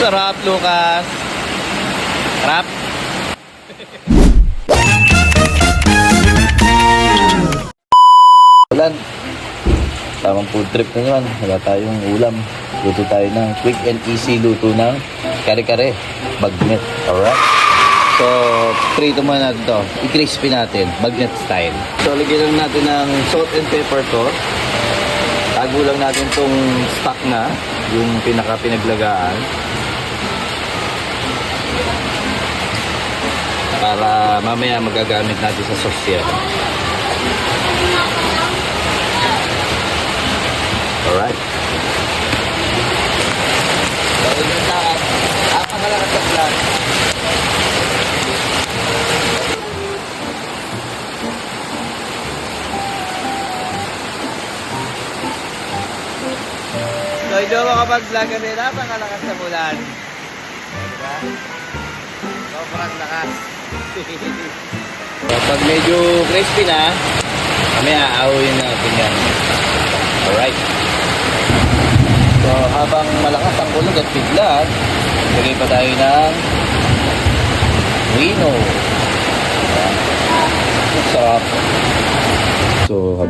Sarap, Lucas. Sarap. Ulan. Tamang food trip na naman. Wala tayong ulam. Luto tayo ng quick and easy luto ng kare-kare. Bagnet. Alright? So, prito muna natin to. I-crispy natin. Bagnet style. So, lagyan lang natin ng salt and pepper to. Tago lang natin tong stock na. Yung pinaka-pinaglagaan. Para mamaya magagamit natin sa sauce yan. Alright. So, yun na. Napakalakas sa plan. So, hindi mo makapag-vlog kasi napakalakas sa bulan. Diba? Sobrang lakas. Kapag medyo crispy na, kami aawin natin yan. Alright. So, habang malakas ang kulog at biglat, lagay pa tayo ng wino. Sarap. So,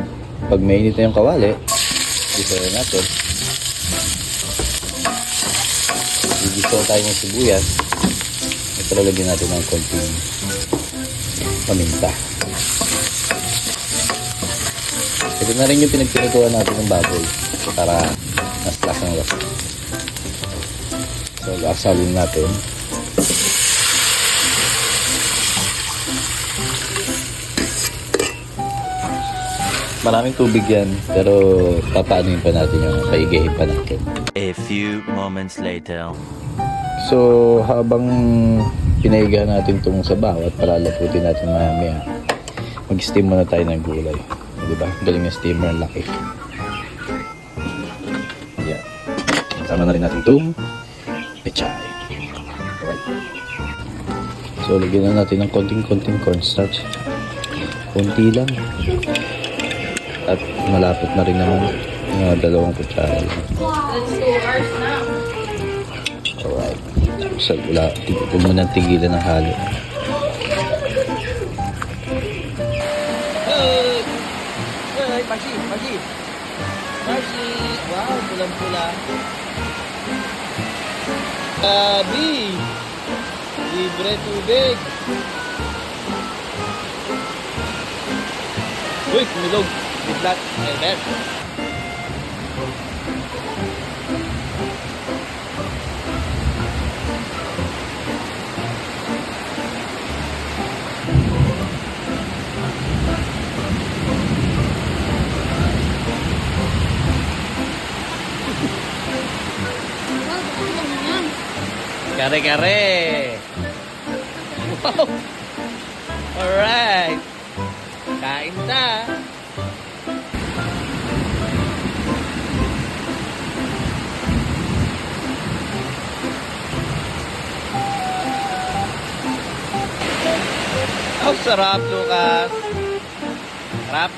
pag mainit na yung kawali, gisa natin. Gigiso tayo ng sibuyas. At lalagyan natin ng konting paminta. Ito na rin yung pinagpinutuan natin ng baboy para mas lasang lasa. So, asalin natin. Maraming tubig yan, pero papaanin pa natin yung paigahin pa natin. A few moments later. So, habang pinaiga natin itong sabaw at palalaputin natin mamaya, mag-steam muna tayo ng gulay. Diba? Galing yung steamer, laki. Yan. Sama na rin natin itong pechay. Alright. So, lagyan na natin ng konting cornstarch. Konti lang. At malapot na rin naman yung 2 kutsara. Alright. So, huwag mo nang tigilan ng halo. Hey, Pashi! Wow, pulang-pula. Gabi! Libre tubig. Uy, kumilog. Biglat. Ayan. Kare-kare. Wow. Alright. Kain na. Oh, sarap, Lucas. Sarap.